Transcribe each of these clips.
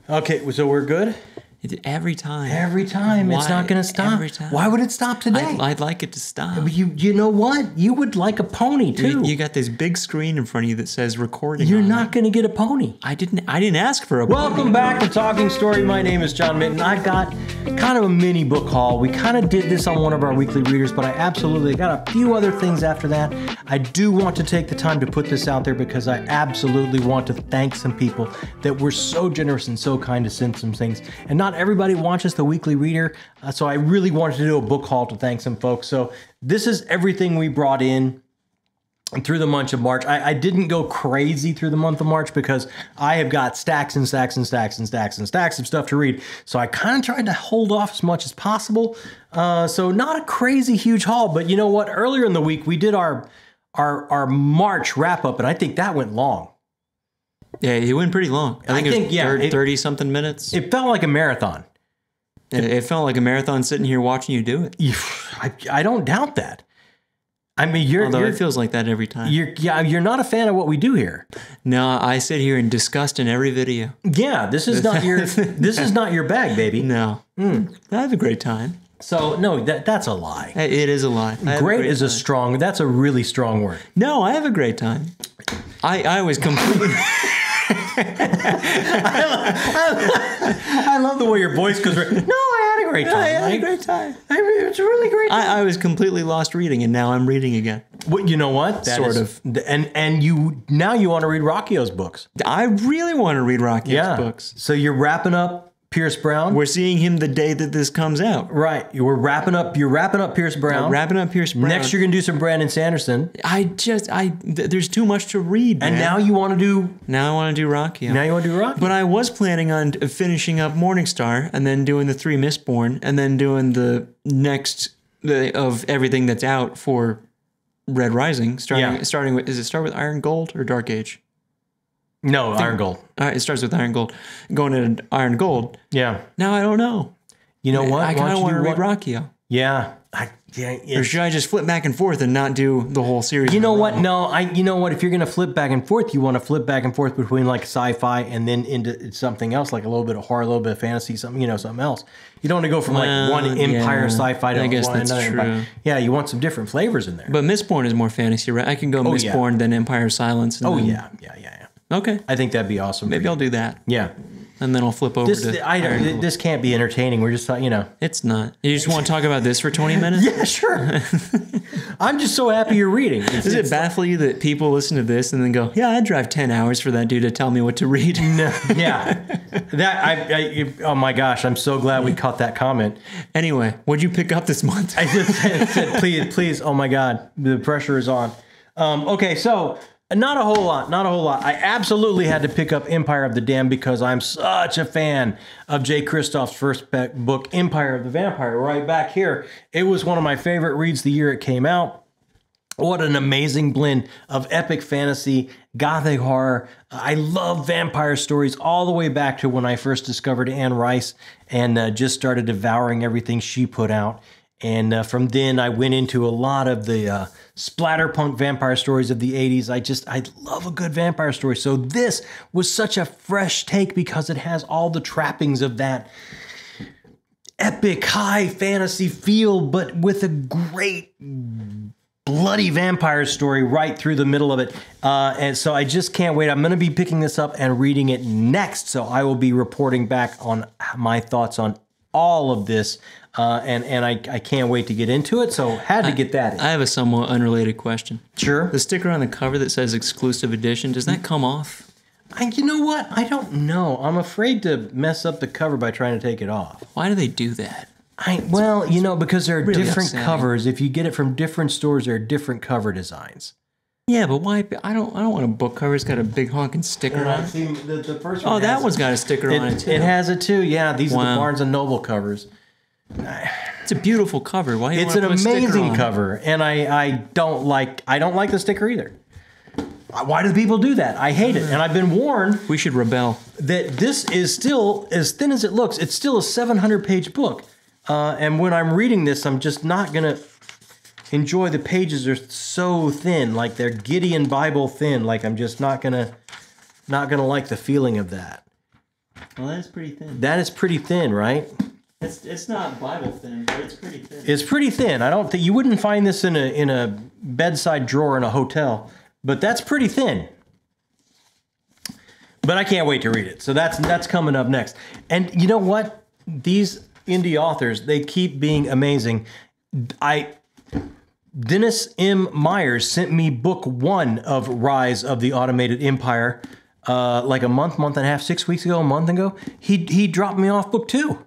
Okay, so we're good? Every time. Every time. It's not going to stop. Every time. Why would it stop today? I'd like it to stop. You know what? You would like a pony, too. You got this big screen in front of you that says recording. You're not going to get a pony. I didn't ask for a pony. Welcome back to Talking Story. My name is John Minton. I got kind of a mini book haul. We kind of did this on one of our weekly readers, but I absolutely got a few other things after that. I do want to take the time to put this out there because I absolutely want to thank some people that were so generous and so kind to send some things. And not everybody watches the weekly reader, so I really wanted to do a book haul to thank some folks. So this is everything we brought in through the month of March. I didn't go crazy through the month of March because I have got stacks and stacks and stacks and stacks and stacks of stuff to read. So I kind of tried to hold off as much as possible. So not a crazy huge haul, but you know what? Earlier in the week, we did our March wrap up, and I think that went long. Yeah, it went pretty long. I think it was 30 something minutes. It felt like a marathon. It felt like a marathon sitting here watching you do it. I don't doubt that. I mean, it feels like that every time. You're not a fan of what we do here. No, I sit here in disgust in every video. Yeah, this is not your bag, baby. No, I have a great time. So no, that's a lie. It is a lie. Great is that's a really strong word. No, I have a great time. I was completely. I love the way your voice goes. No, I had a great time. I had a great time. It's a really great time. I was completely lost reading, and now I'm reading again. Well, you know what? Sort of. And you want to read Rockio's books. I really want to read Rockio's books. So you're wrapping up Pierce Brown. We're seeing him the day that this comes out. Right. You're wrapping up Pierce Brown. Wrapping up Pierce Brown. Next, you're going to do some Brandon Sanderson. There's too much to read, man. And now you want to do... Now I want to do Rockio. Now you want to do Rockio. But I was planning on finishing up Morningstar and then doing the 3 Mistborn and then doing the next of everything that's out for Red Rising. Starting with... Does it start with Iron Gold or Dark Age? No, Iron Gold. It starts with Iron Gold. Going into Iron Gold. Yeah. Now I don't know. You know what? I kind of want to read Rockio. Yeah. Or should I just flip back and forth and not do the whole series? You know what? No, you know what? If you're going to flip back and forth, you want to flip back and forth between like sci-fi and then into something else, like a little bit of horror, a little bit of fantasy, something else. You don't want to go from like one Empire sci-fi to another Empire. Yeah, you want some different flavors in there. But Mistborn is more fantasy, right? I can go Mistborn, then Empire Silence. And yeah. Okay. I think that'd be awesome. Maybe I'll do that. Yeah. And then I'll flip over to... This can't be entertaining. We're just, It's not. You just want to talk about this for 20 minutes? Yeah, sure. I'm just so happy you're reading. Does it baffle you that people listen to this and then go, yeah, I'd drive 10 hours for that dude to tell me what to read? No, yeah. Oh my gosh, I'm so glad we caught that comment. Anyway, what'd you pick up this month? I just said, please, oh my God, the pressure is on. Okay, so... Not a whole lot. I absolutely had to pick up Empire of the Damned because I'm such a fan of Jay Kristoff's first book, Empire of the Vampire, right back here. It was one of my favorite reads the year it came out. What an amazing blend of epic fantasy, gothic horror. I love vampire stories all the way back to when I first discovered Anne Rice and just started devouring everything she put out. And from then I went into a lot of the splatterpunk vampire stories of the 80s. I love a good vampire story. So this was such a fresh take because it has all the trappings of that epic high fantasy feel, but with a great bloody vampire story right through the middle of it. And so I just can't wait. I'm going to be picking this up and reading it next. So I will be reporting back on my thoughts on all of this. And I can't wait to get into it, so had to get that in. I have a somewhat unrelated question. Sure. The sticker on the cover that says exclusive edition, does that come off? You know what? I don't know. I'm afraid to mess up the cover by trying to take it off. Why do they do that? Because there are really different upsetting. covers. If you get it from different stores, there are different cover designs. Yeah, but why? I don't want a book cover. It's got a big honking sticker on it. See, the first one. Oh, that one's got a sticker on it too. It has it too. Yeah, these are the Barnes and Noble covers. It's a beautiful cover. Why? It's an amazing cover, and I don't like the sticker either. Why do people do that? I hate it, and I've been warned. We should rebel. That this is still, as thin as it looks, it's still a 700-page book, and when I'm reading this, I'm just not gonna enjoy the pages. Are so thin, like they're Gideon Bible thin. Like I'm just not gonna not going to like the feeling of that. Well, that is pretty thin. That is pretty thin, right? It's not Bible thin, but it's pretty thin. It's pretty thin. I don't think you wouldn't find this in a bedside drawer in a hotel, but that's pretty thin. But I can't wait to read it. So that's coming up next. And you know what? These indie authors, they keep being amazing. Dennis M. Myers sent me book 1 of Rise of the Automated Empire like a month and a half, 6 weeks ago, a month ago. He dropped me off book 2.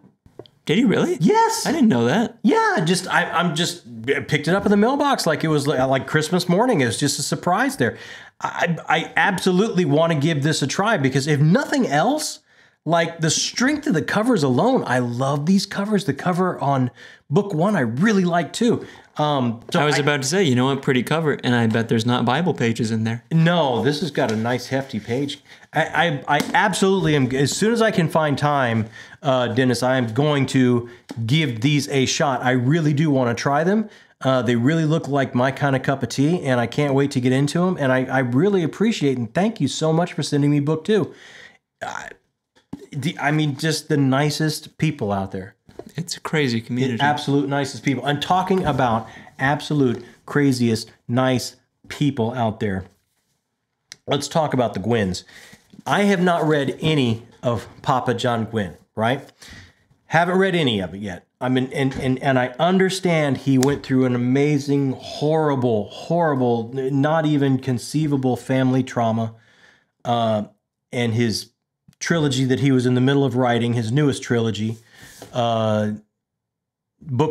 Did he really? Yes. I didn't know that. Yeah, I'm just picked it up in the mailbox like it was like Christmas morning. It was just a surprise there. I absolutely want to give this a try because if nothing else, like the strength of the covers alone, I love these covers. The cover on book 1 I really like too. So I was about to say, you know what, pretty cover, and I bet there's not Bible pages in there. No, this has got a nice hefty page. I absolutely am. As soon as I can find time, Dennis, I am going to give these a shot. I really do want to try them. They really look like my kind of cup of tea, and I can't wait to get into them. And I really appreciate and thank you so much for sending me book 2. I mean, just the nicest people out there. It's a crazy community. The absolute nicest people. I'm talking about absolute craziest nice people out there. Let's talk about the Gwynns. I have not read any of Papa John Gwynn, right? Haven't read any of it yet. I mean, and I understand he went through an amazing, horrible, not even conceivable family trauma. And his trilogy that he was in the middle of writing, his newest trilogy, book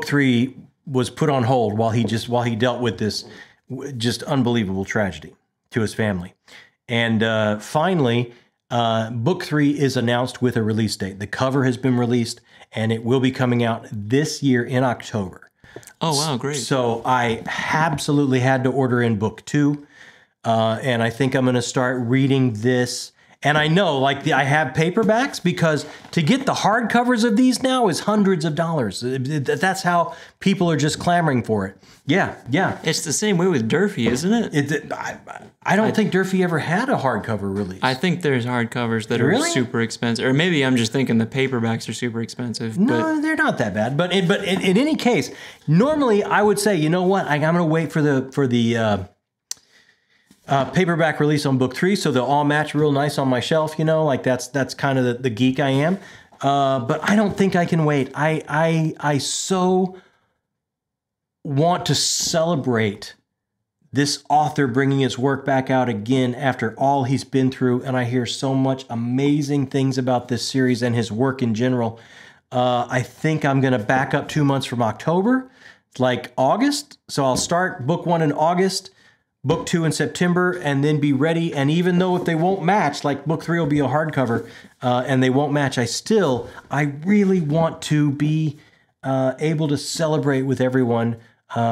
3 was put on hold while he dealt with this just unbelievable tragedy to his family. And finally, book 3 is announced with a release date. The cover has been released, and it will be coming out this year in October. Oh, wow, great. So I absolutely had to order in book 2, and I think I'm going to start reading this. And I know, like, I have paperbacks because to get the hardcovers of these now is hundreds of dollars. That's how people are just clamoring for it. Yeah. It's the same way with Durfee, isn't it? I don't think Durfee ever had a hardcover release. I think there's hardcovers that are super expensive. Or maybe I'm just thinking the paperbacks are super expensive. No, they're not that bad. But in any case, normally I would say, you know what? I'm going to wait for the paperback release on book 3, so they'll all match real nice on my shelf. You know, like that's kind of the geek I am. But I don't think I can wait. I so want to celebrate this author bringing his work back out again after all he's been through, and I hear so much amazing things about this series and his work in general. I think I'm going to back up 2 months from October, like August. So I'll start book 1 in August, book 2 in September, and then be ready. And even though if they won't match, like book 3 will be a hardcover, and they won't match, I really want to be able to celebrate with everyone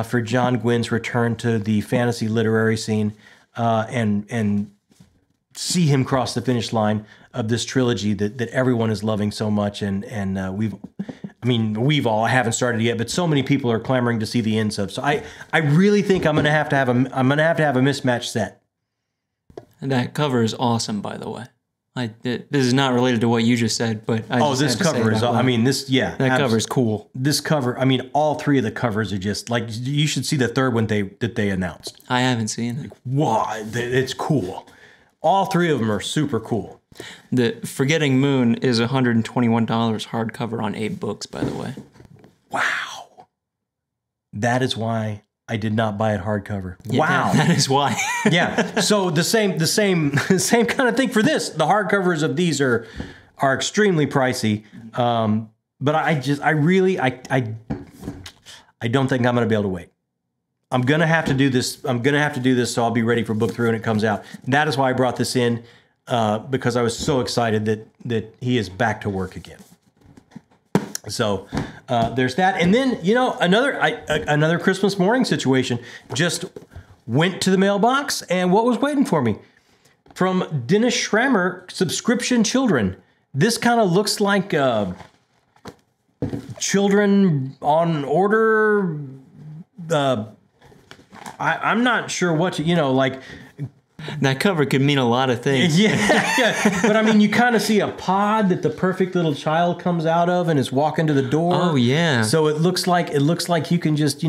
for John Gwynn's return to the fantasy literary scene, and see him cross the finish line of this trilogy that everyone is loving so much. And I haven't started yet, but so many people are clamoring to see the ends of. So I really think I'm going to have to have a mismatched set. And that cover is awesome, by the way. This is not related to what you just said, but this cover is. That cover is cool. This cover, all 3 of the covers are just like, you should see the third one that they announced. I haven't seen it. Wow, it's cool. All 3 of them are super cool. The Forgetting Moon is $121 hardcover on 8 books, by the way. Wow. That is why I did not buy it hardcover. Yeah, wow. That is why. Yeah. So the same kind of thing for this. The hardcovers of these are extremely pricey. But I don't think I'm going to be able to wait. I'm going to have to do this. So I'll be ready for book 3 when it comes out. That is why I brought this in, because I was so excited that he is back to work again. So there's that. And then, another Christmas morning situation. Just went to the mailbox, and what was waiting for me? From Dennis Schrammer, Subscription Children. This kind of looks like Children on Order. I'm not sure what to, That cover could mean a lot of things. Yeah. But I mean, you kind of see a pod that the perfect little child comes out of and is walking to the door. Oh yeah. So it looks like you can just,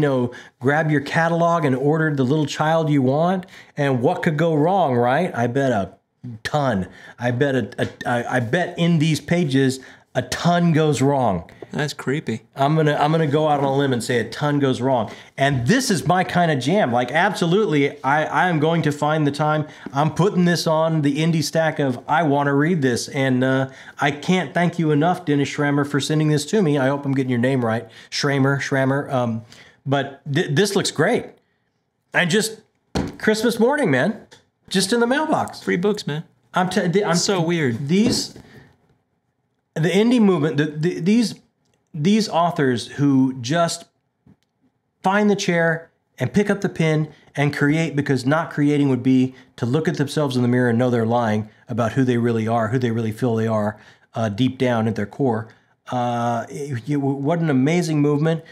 grab your catalog and order the little child you want. And what could go wrong, right? I bet a ton. I bet in these pages a ton goes wrong. That's creepy. I'm gonna go out on a limb and say a ton goes wrong. And this is my kind of jam. Like, absolutely, I am going to find the time. I'm putting this on the indie stack of I want to read this. And I can't thank you enough, Dennis Schrammer, for sending this to me. I hope I'm getting your name right. Schrammer. But this looks great. And just Christmas morning, man. Just in the mailbox. Free books, man. I'm so weird. The indie movement, these authors who just find the chair and pick up the pen and create, because not creating would be to look at themselves in the mirror and know they're lying about who they really are, who they really feel they are deep down at their core. What an amazing movement.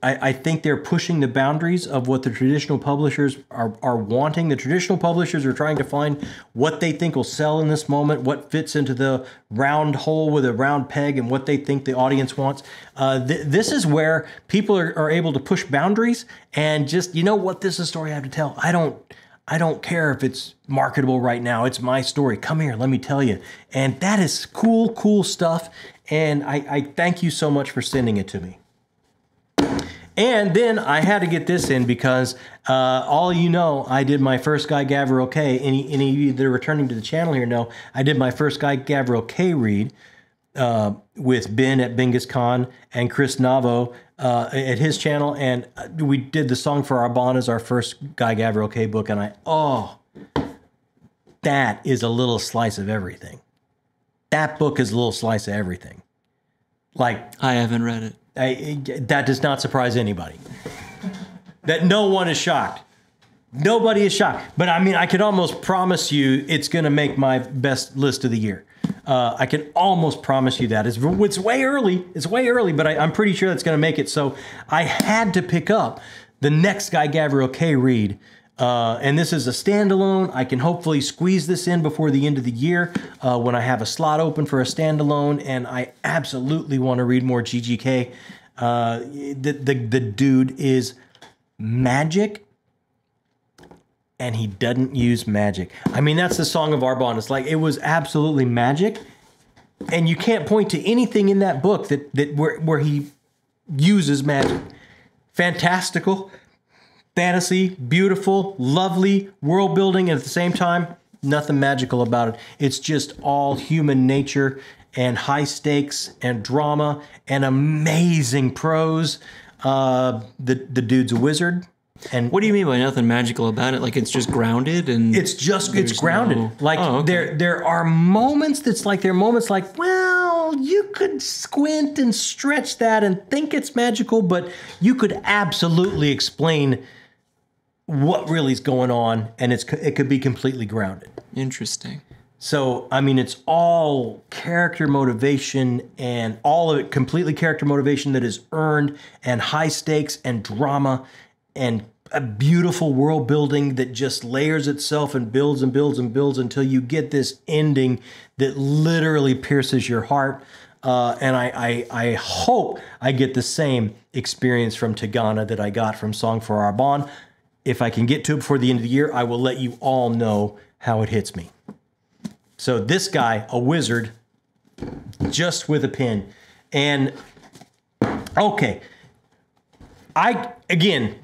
I think they're pushing the boundaries of what the traditional publishers are wanting. The traditional publishers are trying to find what they think will sell in this moment, what fits into the round hole with a round peg, and what they think the audience wants. This is where people are able to push boundaries and just, what, this is a story I have to tell. I don't care if it's marketable right now. It's my story. Come here, let me tell you. And that is cool stuff. And I thank you so much for sending it to me. And then I had to get this in because I did my first Guy Gavriel K. Any of you that are returning to the channel here know I did my first Guy Gavriel K read with Ben at Bingus Con and Chris Navo at his channel. And we did the Song for Arbonne as our first Guy Gavriel K book. And that is a little slice of everything. That book is a little slice of everything. Like, I haven't read it. That does not surprise anybody. That no one is shocked. Nobody is shocked. But I mean, I could almost promise you it's going to make my best list of the year. I can almost promise you that. It's way early. It's way early, but I'm pretty sure that's going to make it. So I had to pick up the next Guy Gavriel K read. And this is a standalone. I can hopefully squeeze this in before the end of the year when I have a slot open for a standalone. And I absolutely want to read more GGK. The dude is magic, and he doesn't use magic. I mean, that's the Song of Arbonne. It's like, it was absolutely magic, and you can't point to anything in that book where he uses magic. Fantastical. Fantasy, beautiful, lovely, world building, and at the same time, nothing magical about it. It's just all human nature and high stakes and drama and amazing prose. The dude's a wizard. And what do you mean by nothing magical about it? Like, it's just grounded and it's grounded. There are moments well, you could squint and stretch that and think it's magical, but you could absolutely explain what really is going on, and it could be completely grounded. Interesting. So, I mean, it's all character motivation, and all of it completely character motivation that is earned, and high stakes and drama and a beautiful world building that just layers itself and builds and builds and builds until you get this ending that literally pierces your heart. And I hope I get the same experience from Tigana that I got from Song for Arbonne. If I can get to it before the end of the year, I will let you all know how it hits me. So this guy, a wizard, just with a pen. And, okay. Again,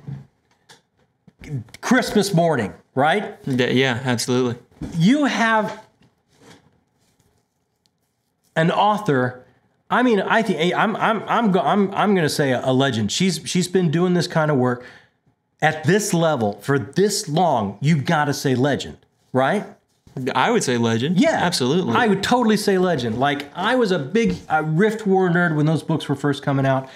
Christmas morning, right? Yeah, absolutely. You have an author. I mean, I think I'm going to say a legend. She's been doing this kind of work at this level for this long. You've got to say legend, right? I would say legend. Yeah, absolutely. I would totally say legend. Like, I was a big Rift War nerd when those books were first coming out.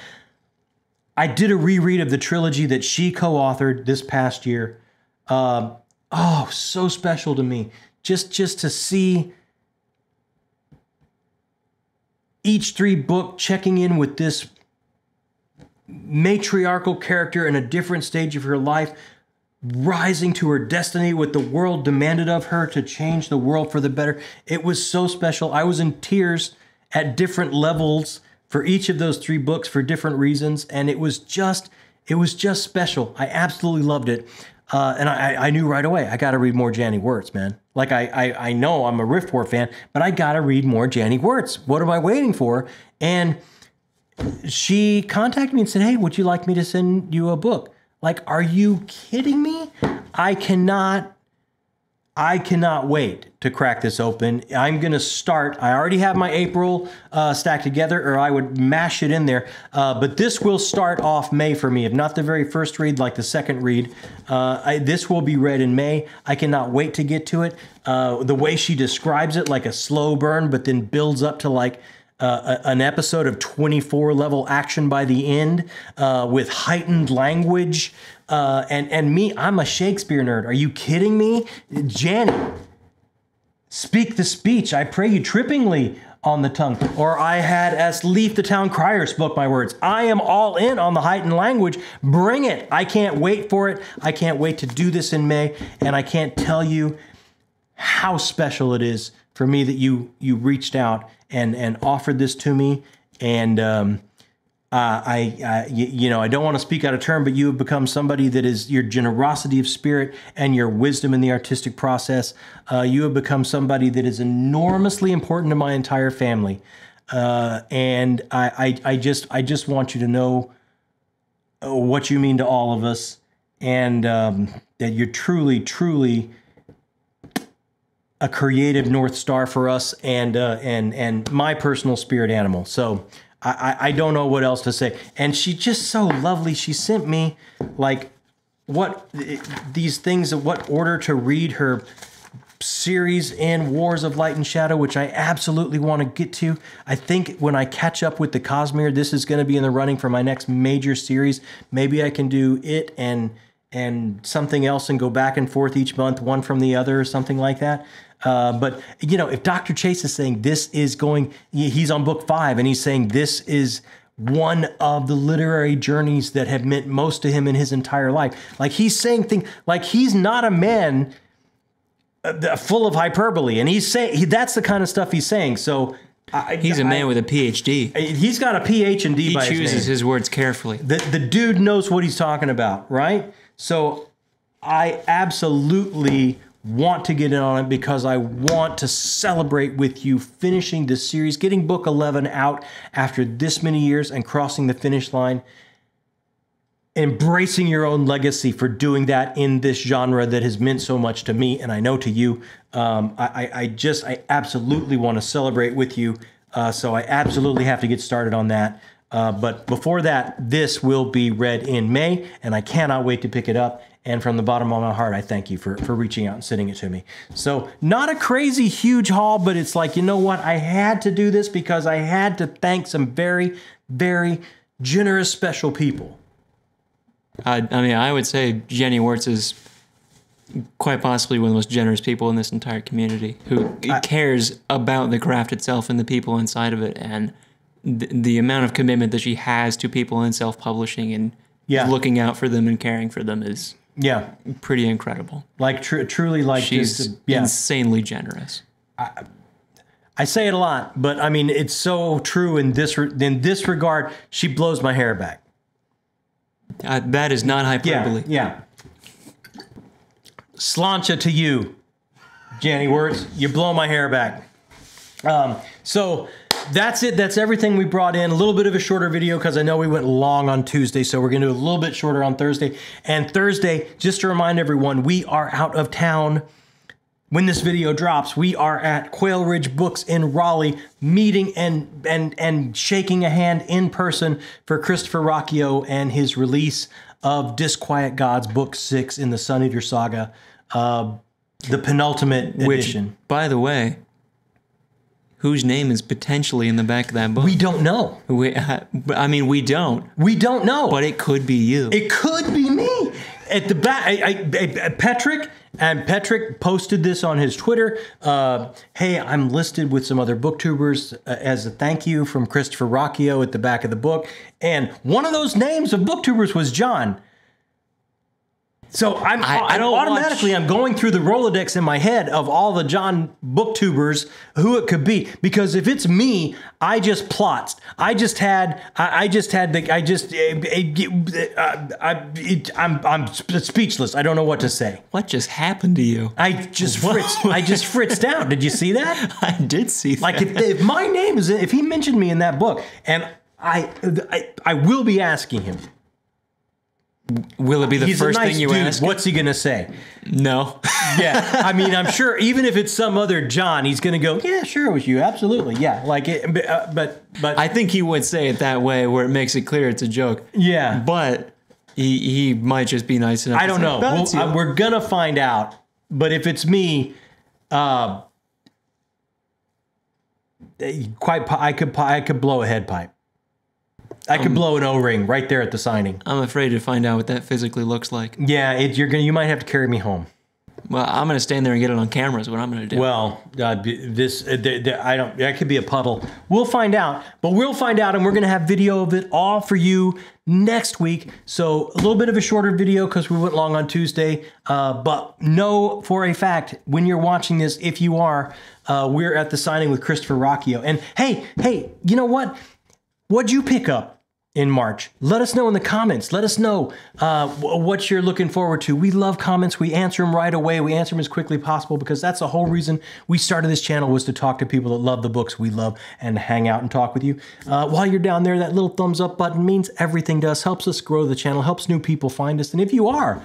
I did a reread of the trilogy that she co-authored this past year. So special to me. Just to see each 3 book checking in with this matriarchal character in a different stage of her life, rising to her destiny, what the world demanded of her to change the world for the better. It was so special. I was in tears at different levels for each of those 3 books for different reasons. And it was just special. I absolutely loved it. And I knew right away, I got to read more Janny Wirtz, man. Like I know I'm a Riftport fan, but I got to read more Janny Wirtz. What am I waiting for? And she contacted me and said, hey, would you like me to send you a book? Like, are you kidding me? I cannot wait to crack this open. I'm going to start. I already have my April stacked together, or I would mash it in there. But this will start off May for me. If not the very first read, like the second read. This will be read in May. I cannot wait to get to it. The way she describes it, like a slow burn, but then builds up to like an episode of 24 level action by the end, with heightened language. And me, I'm a Shakespeare nerd. Are you kidding me? Janny, speak the speech, I pray you, trippingly on the tongue. Or I had as Leaf the Town Crier spoke my words. I am all in on the heightened language. Bring it. I can't wait for it. I can't wait to do this in May. And I can't tell you how special it is for me that you reached out and offered this to me. And I don't want to speak out of turn, but you have become somebody that is your generosity of spirit and your wisdom in the artistic process. You have become somebody that is enormously important to my entire family. And I just want you to know what you mean to all of us, and that you're truly, truly a creative North Star for us, and my personal spirit animal. So I don't know what else to say. And she's just so lovely. She sent me like these things of what order to read her series in Wars of Light and Shadow, which I absolutely want to get to. I think when I catch up with the Cosmere, this is going to be in the running for my next major series. Maybe I can do it and something else and go back and forth each month, one from the other or something like that. But, if Dr. Chase is saying this is he's on book 5 and he's saying this is one of the literary journeys that have meant most to him in his entire life. Like, he's saying things like he's not a man full of hyperbole, and he's saying that's the kind of stuff he's saying. So he's a man with a PhD. He's got a PhD. He chooses his words carefully. The dude knows what he's talking about, right? So I absolutely want to get in on it because I want to celebrate with you finishing this series, getting book 11 out after this many years and crossing the finish line, embracing your own legacy for doing that in this genre that has meant so much to me, and I know to you. I absolutely want to celebrate with you, so I absolutely have to get started on that. But before that, this will be read in May, and I cannot wait to pick it up. And from the bottom of my heart, I thank you for reaching out and sending it to me. So not a crazy, huge haul, but it's like, you know what? I had to do this because I had to thank some very, very generous, special people. I would say Janny Wirtz is quite possibly one of the most generous people in this entire community who cares about the craft itself and the people inside of it. And the amount of commitment that she has to people in self-publishing and looking out for them and caring for them is pretty incredible. Like truly, like she's insanely generous. I say it a lot, but I mean it's so true in this regard. She blows my hair back. That is not hyperbole. Yeah. Sláinte to you, Janny Wirtz. You blow my hair back. So that's it. That's everything we brought in. A little bit of a shorter video because I know we went long on Tuesday, so we're going to do a little bit shorter on Thursday. And Thursday, just to remind everyone, we are out of town. When this video drops, we are at Quail Ridge Books in Raleigh, meeting and shaking a hand in person for Christopher Rocchio and his release of Disquiet Gods, Book 6 in the Sun Eater Saga, the penultimate edition. Which, by the way, whose name is potentially in the back of that book? We don't know. We don't. We don't know. But it could be you. It could be me. At the back, Patrick posted this on his Twitter. Hey, I'm listed with some other booktubers as a thank you from Christopher Rocchio at the back of the book. And one of those names of booktubers was John. So I don't automatically. I'm going through the Rolodex in my head of all the John booktubers who it could be, because if it's me, I'm speechless. I don't know what to say. What just happened to you? I just fritzed out. Did you see that? I did see that. Like if my name is if he mentioned me in that book, and I will be asking him. Will it be the first thing you ask? What's he gonna say? No. Yeah, I mean, I'm sure even if it's some other John, he's gonna go, yeah, sure, it was you, absolutely, yeah. Like, but I think he would say it that way, where it makes it clear it's a joke. Yeah, but he might just be nice enough. I don't know. We're gonna find out. But if it's me, I could blow a head pipe. I could blow an O-ring right there at the signing. I'm afraid to find out what that physically looks like. Yeah, you might have to carry me home. Well, I'm going to stand there and get it on camera is what I'm going to do. Well, that could be a puddle. We'll find out, but we'll find out, and we're going to have video of it all for you next week. So a little bit of a shorter video because we went long on Tuesday, but know for a fact when you're watching this, if you are, we're at the signing with Christopher Rocchio. And hey, you know what? What'd you pick up in March? Let us know in the comments. Let us know what you're looking forward to. We love comments. We answer them right away. We answer them as quickly as possible because that's the whole reason we started this channel, was to talk to people that love the books we love and hang out and talk with you. While you're down there, that little thumbs up button means everything to us, helps us grow the channel, helps new people find us. And if you are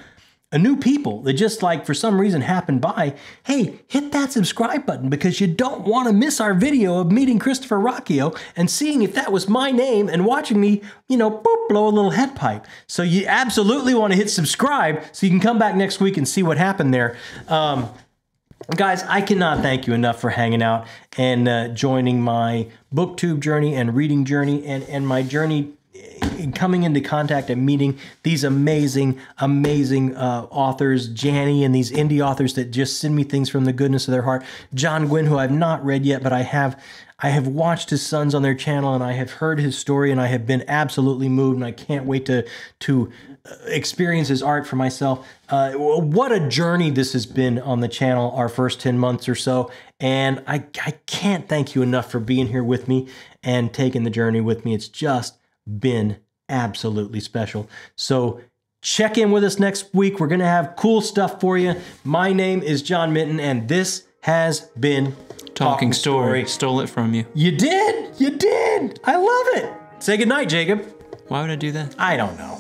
a new people that just like for some reason happened by, hey, hit that subscribe button because you don't want to miss our video of meeting Christopher Rocchio and seeing if that was my name and watching me, boop, blow a little head pipe. So you absolutely want to hit subscribe so you can come back next week and see what happened there. Guys, I cannot thank you enough for hanging out and joining my booktube journey and reading journey and my journey coming into contact and meeting these amazing authors, Janny, and these indie authors that just send me things from the goodness of their heart. John Gwynn, who I've not read yet, but I have watched his sons on their channel, and I have heard his story, and I have been absolutely moved, and I can't wait to experience his art for myself. What a journey this has been on the channel, our first 10 months or so, and I can't thank you enough for being here with me and taking the journey with me. It's just been absolutely special. So check in with us next week. We're going to have cool stuff for you. My name is John Minton, and this has been Talking Story. Stole it from you. You did. I love it. Say goodnight, Jacob. Why would I do that? I don't know.